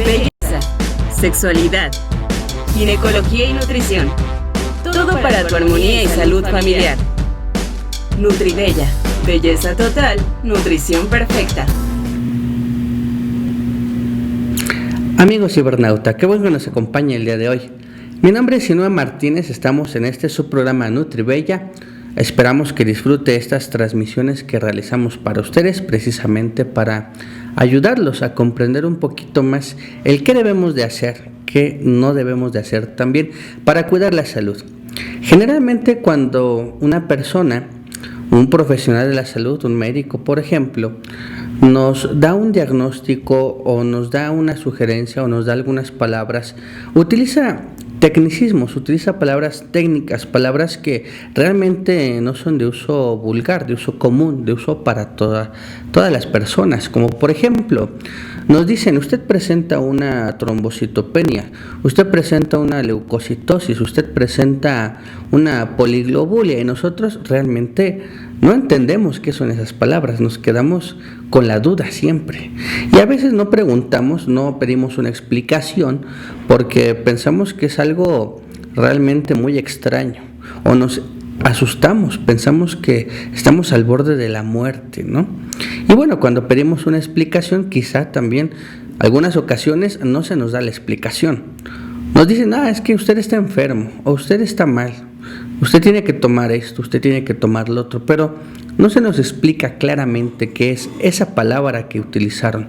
belleza, sexualidad, ginecología y nutrición. Todo para tu armonía y salud familiar. Nutribella, belleza total, nutrición perfecta. Amigos cibernauta, qué bueno que nos acompaña el día de hoy. Mi nombre es Sinúa Martínez, estamos en este subprograma Nutribella. Esperamos que disfrute estas transmisiones que realizamos para ustedes, precisamente para ayudarlos a comprender un poquito más el qué debemos de hacer, qué no debemos de hacer también para cuidar la salud. Generalmente cuando una persona, un profesional de la salud, un médico por ejemplo, nos da un diagnóstico o nos da una sugerencia o nos da algunas palabras, utiliza tecnicismos, utiliza palabras técnicas, palabras que realmente no son de uso vulgar, de uso común, de uso para todas las personas, como por ejemplo, nos dicen, usted presenta una trombocitopenia, usted presenta una leucocitosis, usted presenta una poliglobulia, y nosotros realmente no entendemos qué son esas palabras, nos quedamos con la duda siempre. Y a veces no preguntamos, no pedimos una explicación, porque pensamos que es algo realmente muy extraño, o nos asustamos, pensamos que estamos al borde de la muerte, ¿no? Y bueno, cuando pedimos una explicación, quizá también algunas ocasiones no se nos da la explicación. Nos dicen, es que usted está enfermo, o usted está mal, usted tiene que tomar esto, usted tiene que tomar lo otro, pero no se nos explica claramente qué es esa palabra que utilizaron.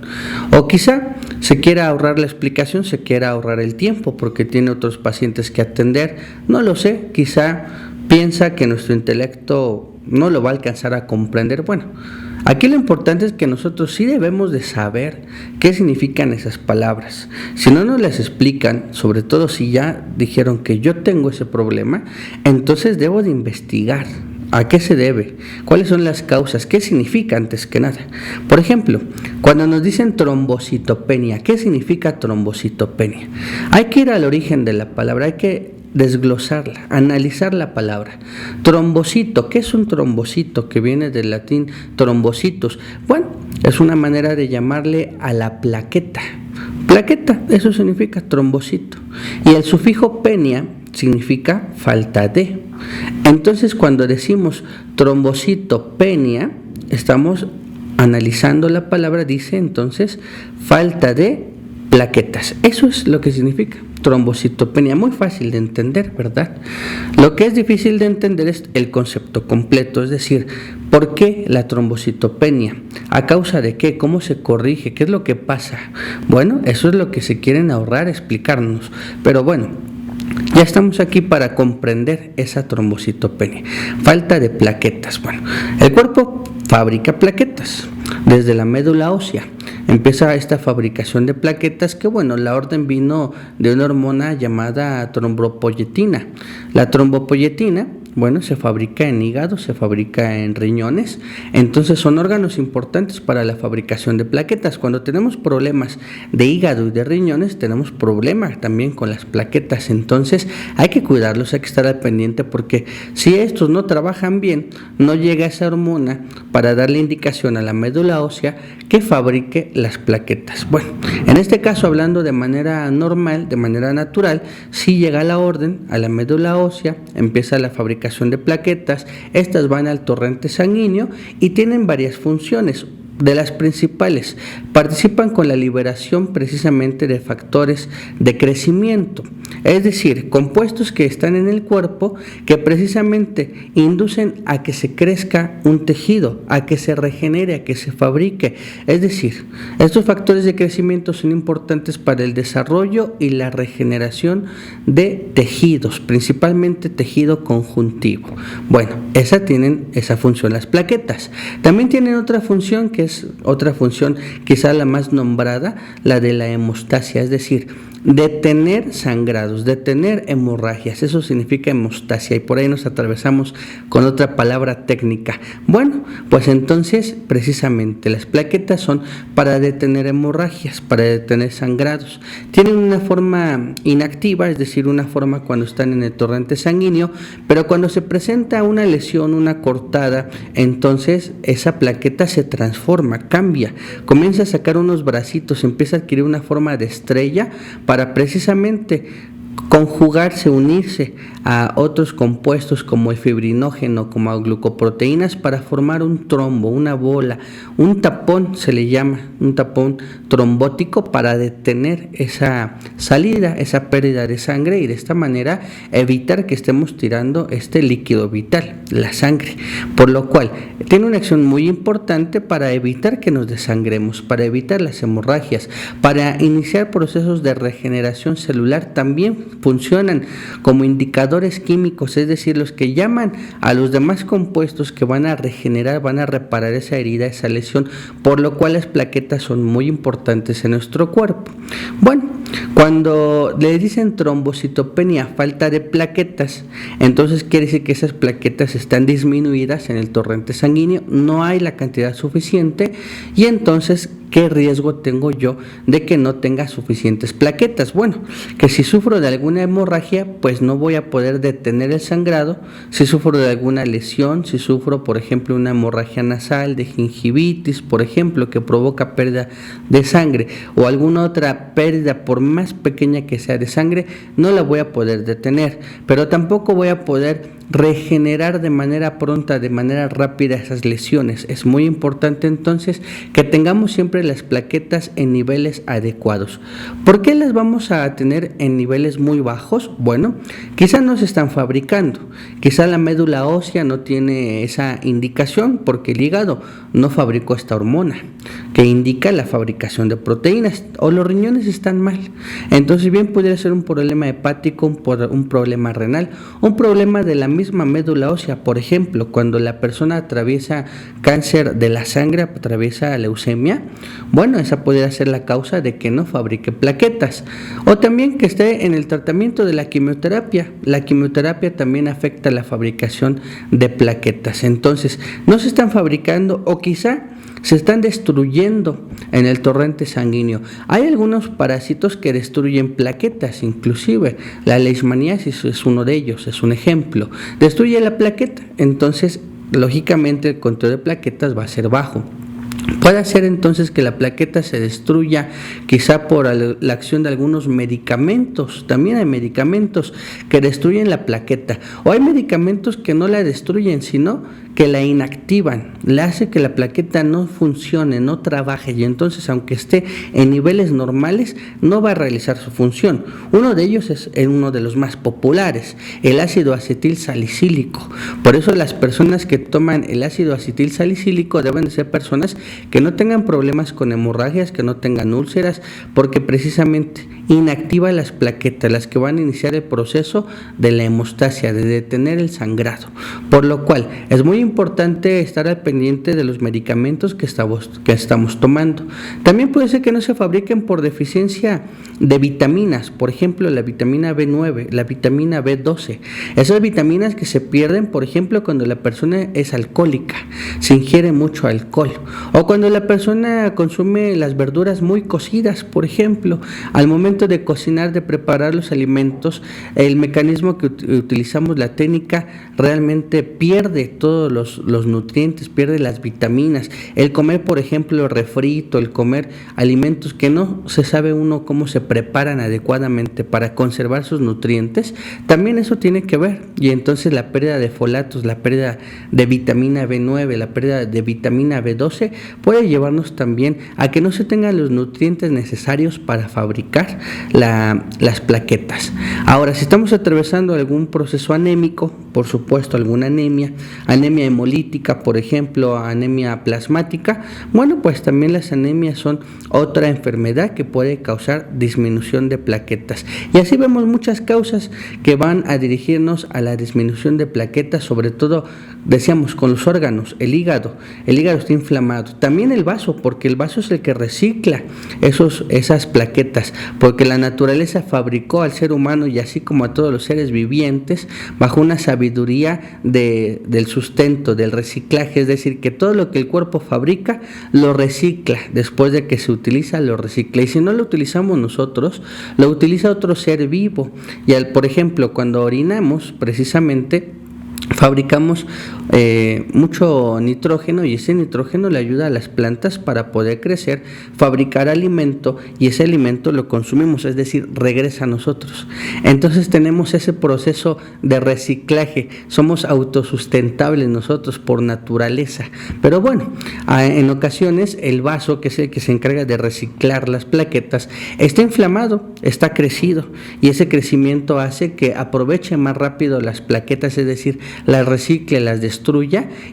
O quizá se quiera ahorrar la explicación, se quiera ahorrar el tiempo porque tiene otros pacientes que atender, no lo sé, quizá piensa que nuestro intelecto no lo va a alcanzar a comprender. Bueno, aquí lo importante es que nosotros sí debemos de saber qué significan esas palabras. Si no nos las explican, sobre todo si ya dijeron que yo tengo ese problema, entonces debo de investigar a qué se debe, cuáles son las causas, qué significa antes que nada. Por ejemplo, cuando nos dicen trombocitopenia, ¿qué significa trombocitopenia? Hay que ir al origen de la palabra, hay que desglosarla, analizar la palabra. Trombocito, ¿qué es un trombocito? Que viene del latín trombocitos. Bueno, es una manera de llamarle a la plaqueta. Plaqueta, eso significa trombocito. Y el sufijo penia significa falta de. Entonces, cuando decimos trombocitopenia, estamos analizando la palabra, dice entonces falta de plaquetas. Eso es lo que significa trombocitopenia. Muy fácil de entender, ¿verdad? Lo que es difícil de entender es el concepto completo, es decir, ¿por qué la trombocitopenia? ¿A causa de qué? ¿Cómo se corrige? ¿Qué es lo que pasa? Bueno, eso es lo que se quieren ahorrar, explicarnos. Pero bueno, ya estamos aquí para comprender esa trombocitopenia. Falta de plaquetas. Bueno, el cuerpo fabrica plaquetas desde la médula ósea. Empieza esta fabricación de plaquetas que, bueno, la orden vino de una hormona llamada trombopoyetina. La trombopoyetina, bueno, se fabrica en hígado, se fabrica en riñones, entonces son órganos importantes para la fabricación de plaquetas. Cuando tenemos problemas de hígado y de riñones, tenemos problemas también con las plaquetas, entonces hay que cuidarlos, hay que estar al pendiente porque si estos no trabajan bien, no llega esa hormona para darle indicación a la médula ósea que fabrique las plaquetas. Bueno, en este caso, hablando de manera normal, de manera natural, si llega la orden a la médula ósea, empieza la fabricación de plaquetas, estas van al torrente sanguíneo y tienen varias funciones. De las principales, participan con la liberación precisamente de factores de crecimiento, es decir, compuestos que están en el cuerpo que precisamente inducen a que se crezca un tejido, a que se regenere, a que se fabrique. Es decir, estos factores de crecimiento son importantes para el desarrollo y la regeneración de tejidos, principalmente tejido conjuntivo. Bueno, tienen esa función las plaquetas. También tienen otra función que es otra función quizá la más nombrada, la de la hemostasia, es decir, detener sangrados, detener hemorragias. Eso significa hemostasia y por ahí nos atravesamos con otra palabra técnica. Bueno, pues entonces precisamente las plaquetas son para detener hemorragias, para detener sangrados. Tienen una forma inactiva, es decir, una forma cuando están en el torrente sanguíneo, pero cuando se presenta una lesión, una cortada, entonces esa plaqueta se transforma, cambia, comienza a sacar unos bracitos, empieza a adquirir una forma de estrella para precisamente conjugarse, unirse a otros compuestos como el fibrinógeno, como glucoproteínas para formar un trombo, una bola, un tapón se le llama, un tapón trombótico para detener esa salida, esa pérdida de sangre y de esta manera evitar que estemos tirando este líquido vital, la sangre, por lo cual tiene una acción muy importante para evitar que nos desangremos, para evitar las hemorragias, para iniciar procesos de regeneración celular. También funcionan como indicadores químicos, es decir, los que llaman a los demás compuestos que van a regenerar, van a reparar esa herida, esa lesión, por lo cual las plaquetas son muy importantes en nuestro cuerpo. Bueno, cuando le dicen trombocitopenia, falta de plaquetas, entonces quiere decir que esas plaquetas están disminuidas en el torrente sanguíneo, no hay la cantidad suficiente y entonces ¿qué riesgo tengo yo de que no tenga suficientes plaquetas? Bueno, que si sufro de alguna hemorragia, pues no voy a poder detener el sangrado. Si sufro de alguna lesión, si sufro, por ejemplo, una hemorragia nasal, de gingivitis, por ejemplo, que provoca pérdida de sangre, o alguna otra pérdida, por más pequeña que sea de sangre, no la voy a poder detener, pero tampoco voy a poder regenerar de manera pronta, de manera rápida esas lesiones. Es muy importante entonces que tengamos siempre las plaquetas en niveles adecuados. ¿Por qué las vamos a tener en niveles muy bajos? Bueno, quizá no se están fabricando, quizá la médula ósea no tiene esa indicación porque el hígado no fabricó esta hormona que indica la fabricación de proteínas, o los riñones están mal. Entonces bien pudiera ser un problema hepático, un problema renal, un problema de la misma médula ósea. Por ejemplo, cuando la persona atraviesa cáncer de la sangre, atraviesa leucemia, bueno, esa podría ser la causa de que no fabrique plaquetas. O también que esté en el tratamiento de la quimioterapia. La quimioterapia también afecta la fabricación de plaquetas. Entonces, no se están fabricando o quizá se están destruyendo en el torrente sanguíneo. Hay algunos parásitos que destruyen plaquetas, inclusive la leishmaniasis es uno de ellos, es un ejemplo. Destruye la plaqueta, entonces lógicamente el conteo de plaquetas va a ser bajo. Puede ser entonces que la plaqueta se destruya quizá por la acción de algunos medicamentos. También hay medicamentos que destruyen la plaqueta, o hay medicamentos que no la destruyen, sino que la inactivan, le hace que la plaqueta no funcione, no trabaje, y entonces aunque esté en niveles normales no va a realizar su función. Uno de ellos es uno de los más populares, el ácido acetil salicílico. Por eso las personas que toman el ácido acetil salicílico deben de ser personas que no tengan problemas con hemorragias, que no tengan úlceras, porque precisamente inactiva las plaquetas, las que van a iniciar el proceso de la hemostasia, de detener el sangrado. Por lo cual es muy importante estar al pendiente de los medicamentos que estamos tomando. También puede ser que no se fabriquen por deficiencia de vitaminas, por ejemplo la vitamina B9, la vitamina B12. Esas vitaminas que se pierden, por ejemplo, cuando la persona es alcohólica, se ingiere mucho alcohol, o cuando la persona consume las verduras muy cocidas, por ejemplo, al momento de cocinar, de preparar los alimentos, el mecanismo que utilizamos, la técnica, realmente pierde todos los nutrientes, pierde las vitaminas. El comer, por ejemplo, refrito, el comer alimentos que no se sabe uno cómo se preparan adecuadamente para conservar sus nutrientes, también eso tiene que ver. Y entonces la pérdida de folatos, la pérdida de vitamina B9, la pérdida de vitamina B12 puede llevarnos también a que no se tengan los nutrientes necesarios para fabricar las plaquetas. Ahora, si estamos atravesando algún proceso anémico, por supuesto alguna anemia hemolítica, por ejemplo, anemia plasmática, bueno, pues también las anemias son otra enfermedad que puede causar disminución de plaquetas. Y así vemos muchas causas que van a dirigirnos a la disminución de plaquetas, sobre todo, decíamos, con los órganos, el hígado está inflamado, también el vaso, porque el vaso es el que recicla esas plaquetas, por porque la naturaleza fabricó al ser humano y así como a todos los seres vivientes bajo una sabiduría del sustento, del reciclaje, es decir, que todo lo que el cuerpo fabrica lo recicla, después de que se utiliza lo recicla, y si no lo utilizamos nosotros, lo utiliza otro ser vivo. Y por ejemplo, cuando orinamos, precisamente fabricamos mucho nitrógeno, y ese nitrógeno le ayuda a las plantas para poder crecer, fabricar alimento, y ese alimento lo consumimos, es decir, regresa a nosotros. Entonces tenemos ese proceso de reciclaje, somos autosustentables nosotros por naturaleza. Pero bueno, en ocasiones el vaso, que es el que se encarga de reciclar las plaquetas, está inflamado, está crecido, y ese crecimiento hace que aproveche más rápido las plaquetas, es decir, las recicle, las destruya,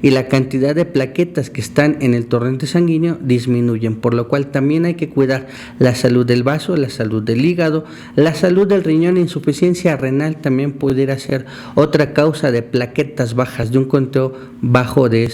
y la cantidad de plaquetas que están en el torrente sanguíneo disminuyen, por lo cual también hay que cuidar la salud del vaso, la salud del hígado, la salud del riñón. Insuficiencia renal también pudiera ser otra causa de plaquetas bajas, de un conteo bajo de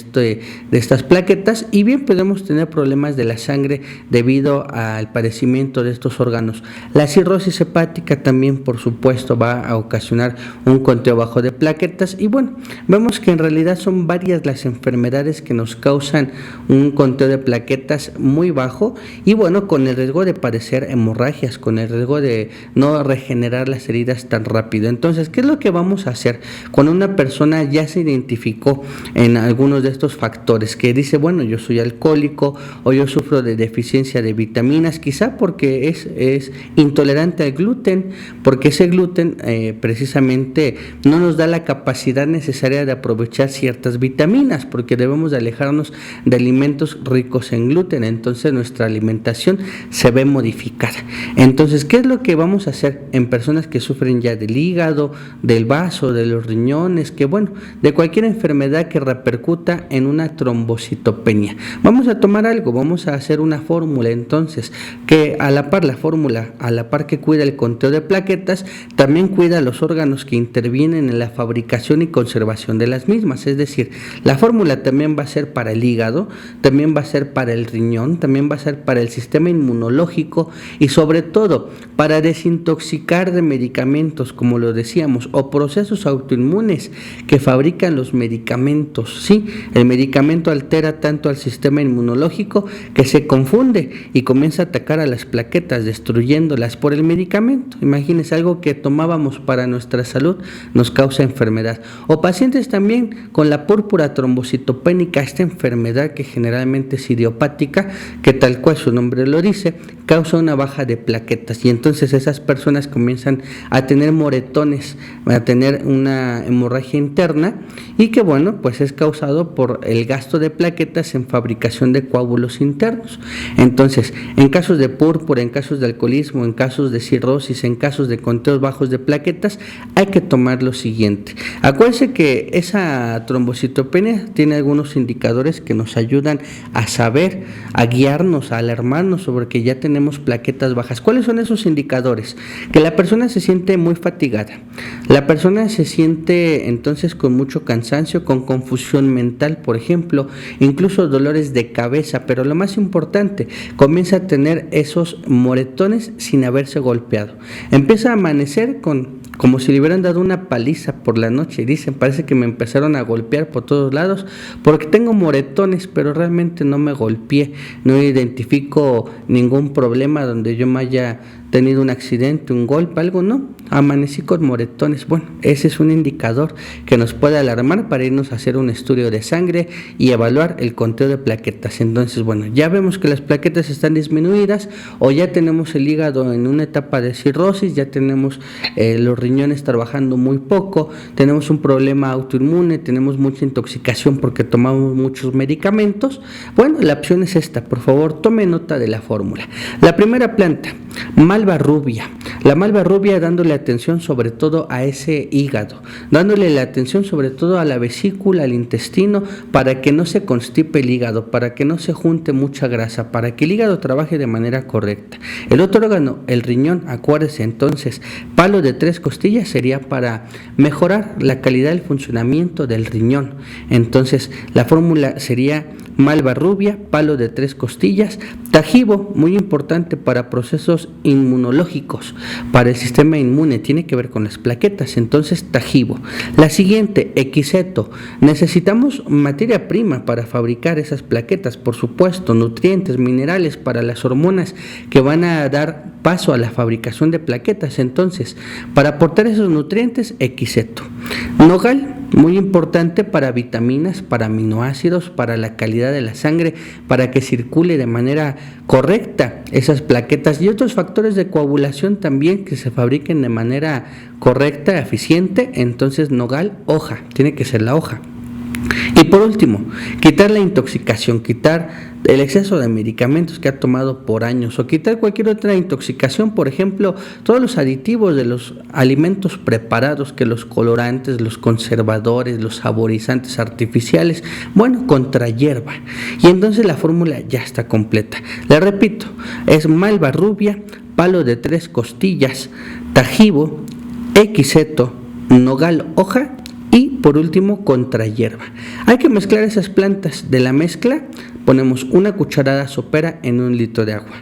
estas plaquetas, y bien podemos tener problemas de la sangre debido al padecimiento de estos órganos. La cirrosis hepática también, por supuesto, va a ocasionar un conteo bajo de plaquetas, y bueno, vemos que en realidad son varias las enfermedades que nos causan un conteo de plaquetas muy bajo, y bueno, con el riesgo de padecer hemorragias, con el riesgo de no regenerar las heridas tan rápido. Entonces, ¿qué es lo que vamos a hacer cuando una persona ya se identificó en algunos de estos factores? Que dice, bueno, yo soy alcohólico, o yo sufro de deficiencia de vitaminas, quizá porque es intolerante al gluten, porque ese gluten precisamente no nos da la capacidad necesaria de aprovechar ciertas vitaminas, porque debemos de alejarnos de alimentos ricos en gluten. Entonces nuestra alimentación se ve modificada. Entonces, ¿qué es lo que vamos a hacer en personas que sufren ya del hígado, del vaso, de los riñones, que bueno, de cualquier enfermedad que repercuta en una trombocitopenia? Vamos a tomar algo, vamos a hacer una fórmula, entonces, que a la par, la fórmula, a la par que cuida el conteo de plaquetas, también cuida los órganos que intervienen en la fabricación y conservación de las mismas. Es decir, la fórmula también va a ser para el hígado, también va a ser para el riñón, también va a ser para el sistema inmunológico, y sobre todo para desintoxicar de medicamentos, como lo decíamos, o procesos autoinmunes que fabrican los medicamentos. Sí, el medicamento altera tanto al sistema inmunológico que se confunde y comienza a atacar a las plaquetas, destruyéndolas por el medicamento. Imagínense, algo que tomábamos para nuestra salud nos causa enfermedad. O pacientes también con la púrpura trombocitopénica, esta enfermedad que generalmente es idiopática, que tal cual su nombre lo dice, causa una baja de plaquetas, y entonces esas personas comienzan a tener moretones, a tener una hemorragia interna, y que bueno, pues es causado por el gasto de plaquetas en fabricación de coágulos internos. Entonces, en casos de púrpura, en casos de alcoholismo, en casos de cirrosis, en casos de conteos bajos de plaquetas, hay que tomar lo siguiente. Acuérdense que esa trombocitopenia tiene algunos indicadores que nos ayudan a saber, a guiarnos, a alarmarnos sobre que ya tenemos plaquetas bajas. ¿Cuáles son esos indicadores? Que la persona se siente muy fatigada, la persona se siente entonces con mucho cansancio, con confusión mental, por ejemplo, incluso dolores de cabeza, pero lo más importante, comienza a tener esos moretones sin haberse golpeado. Empieza a amanecer como si le hubieran dado una paliza por la noche, y dicen, parece que me empezaron a golpear por todos lados porque tengo moretones, pero realmente no me golpeé, no identifico ningún problema donde yo me haya tenido un accidente, un golpe, algo, no, amanecí con moretones. Bueno, ese es un indicador que nos puede alarmar para irnos a hacer un estudio de sangre y evaluar el conteo de plaquetas. Entonces, bueno, ya vemos que las plaquetas están disminuidas, o ya tenemos el hígado en una etapa de cirrosis, ya tenemos los riñones trabajando muy poco, tenemos un problema autoinmune, tenemos mucha intoxicación porque tomamos muchos medicamentos. Bueno, la opción es esta, por favor, tome nota de la fórmula. La primera planta, malva rubia. La malva rubia, dándole atención sobre todo a ese hígado, dándole la atención sobre todo a la vesícula, al intestino, para que no se constipe el hígado, para que no se junte mucha grasa, para que el hígado trabaje de manera correcta. El otro órgano, el riñón, acuérdese entonces, palo de 3 costillas sería para mejorar la calidad del funcionamiento del riñón. Entonces, la fórmula sería malva rubia, palo de 3 costillas, tajibo, muy importante para procesos inmunológicos, para el sistema inmune, tiene que ver con las plaquetas, entonces tajibo. La siguiente, equiseto, necesitamos materia prima para fabricar esas plaquetas, por supuesto, nutrientes, minerales para las hormonas que van a dar paso a la fabricación de plaquetas, entonces, para aportar esos nutrientes, equiseto. Nogal, muy importante para vitaminas, para aminoácidos, para la calidad de la sangre, para que circule de manera correcta esas plaquetas y otros factores de coagulación también que se fabriquen de manera correcta, eficiente. Entonces nogal, hoja, tiene que ser la hoja. Y por último, quitar la intoxicación, quitar el exceso de medicamentos que ha tomado por años o quitar cualquier otra intoxicación, por ejemplo, todos los aditivos de los alimentos preparados, que los colorantes, los conservadores, los saborizantes artificiales, bueno, contra hierba. Y entonces la fórmula ya está completa. Le repito, es malva rubia, palo de 3 costillas, tajibo, equiseto, nogal, hoja, y por último, contra hierba. Hay que mezclar esas plantas. De la mezcla ponemos una cucharada sopera en 1 litro de agua.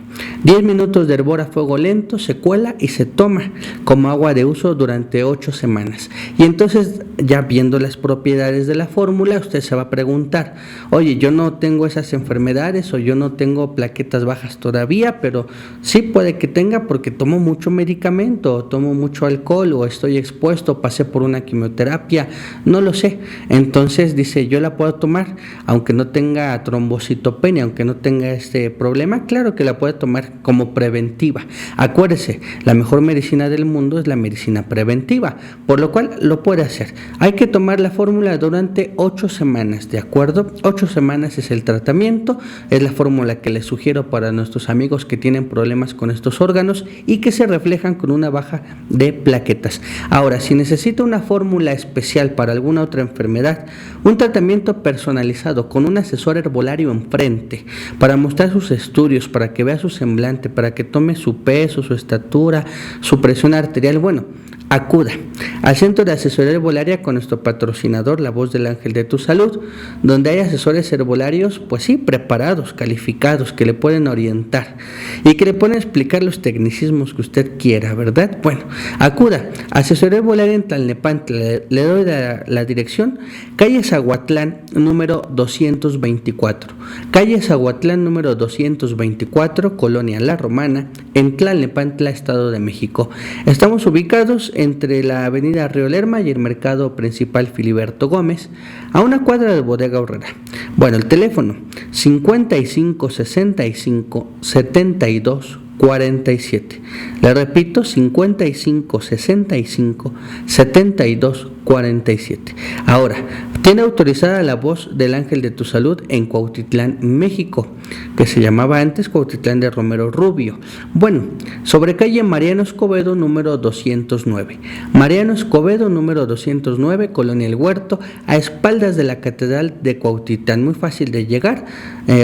10 minutos de hervor a fuego lento, se cuela y se toma como agua de uso durante 8 semanas. Y entonces, ya viendo las propiedades de la fórmula, usted se va a preguntar, oye, yo no tengo esas enfermedades o yo no tengo plaquetas bajas todavía, pero sí puede que tenga porque tomo mucho medicamento, o tomo mucho alcohol, o estoy expuesto, pasé por una quimioterapia, no lo sé. Entonces dice, yo la puedo tomar, aunque no tenga trombocitopenia, aunque no tenga este problema, claro que la puede tomar como preventiva. Acuérdese, la mejor medicina del mundo es la medicina preventiva, por lo cual lo puede hacer. Hay que tomar la fórmula durante 8 semanas, ¿de acuerdo? 8 semanas es el tratamiento, es la fórmula que les sugiero para nuestros amigos que tienen problemas con estos órganos y que se reflejan con una baja de plaquetas. Ahora, si necesita una fórmula especial para alguna otra enfermedad, un tratamiento personalizado con un asesor herbolario enfrente para mostrar sus estudios, para que vea su semblante, para que tome su peso, su estatura, su presión arterial, bueno, acuda al Centro de Asesoría Herbolaria con nuestro patrocinador, La Voz del Ángel de tu Salud, donde hay asesores herbolarios, pues sí, preparados, calificados, que le pueden orientar y que le pueden explicar los tecnicismos que usted quiera, ¿verdad? Bueno, acuda, Asesoría Herbolaria en Tlalnepantla, le doy la dirección, calle Zahuatlán, número 224, calle Zahuatlán, número 224, Colonia La Romana, en Tlalnepantla, Estado de México. Estamos ubicados entre la avenida Río Lerma y el mercado principal Filiberto Gómez, a una cuadra de Bodega Aurrera. Bueno, el teléfono 55 65 72 47. Le repito, 55 65 72 47. Ahora, tiene autorizada La Voz del Ángel de tu Salud en Cuautitlán, México, que se llamaba antes Cuautitlán de Romero Rubio. Bueno, sobre calle Mariano Escobedo, número 209. Mariano Escobedo, número 209, Colonia El Huerto, a espaldas de la Catedral de Cuautitlán. Muy fácil de llegar,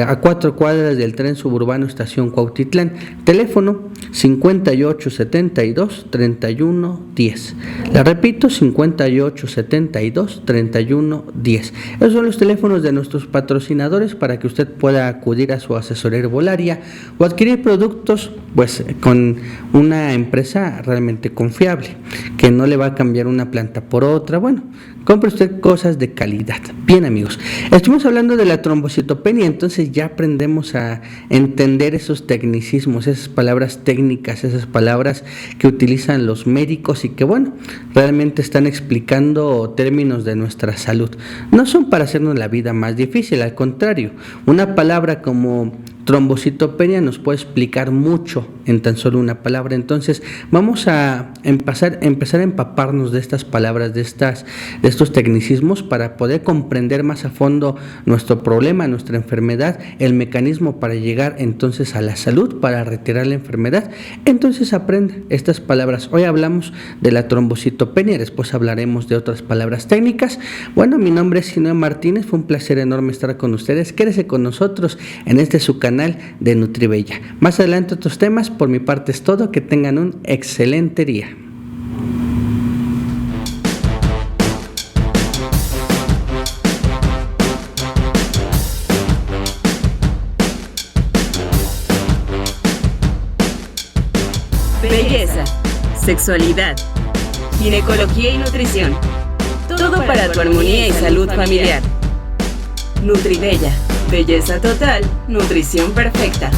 a 4 cuadras del tren suburbano Estación Cuautitlán. Teléfono 58 72 31 10. Le repito, 58 72 31 10. Esos son los teléfonos de nuestros patrocinadores para que usted pueda acudir a su asesoría herbolaria o adquirir productos pues con una empresa realmente confiable, que no le va a cambiar una planta por otra. Bueno, compre usted cosas de calidad. Bien, amigos, estuvimos hablando de la trombocitopenia, entonces ya aprendemos a entender esos tecnicismos, esas palabras técnicas, esas palabras que utilizan los médicos y que, bueno, realmente están explicando términos de nuestra salud. No son para hacernos la vida más difícil, al contrario, una palabra como trombocitopenia nos puede explicar mucho en tan solo una palabra. Entonces vamos a empezar a empaparnos de estas palabras, de estos tecnicismos, para poder comprender más a fondo nuestro problema, nuestra enfermedad, el mecanismo para llegar entonces a la salud, para retirar la enfermedad. Entonces aprenda estas palabras. Hoy hablamos de la trombocitopenia, después hablaremos de otras palabras técnicas. Bueno, mi nombre es Sinue Martínez, fue un placer enorme estar con ustedes. Quédese con nosotros en su canal de Nutribella. Más adelante otros temas. Por mi parte es todo. Que tengan un excelente día. belleza, sexualidad, ginecología y nutrición. Todo para tu armonía y salud familiar. Nutribella, belleza total, nutrición perfecta.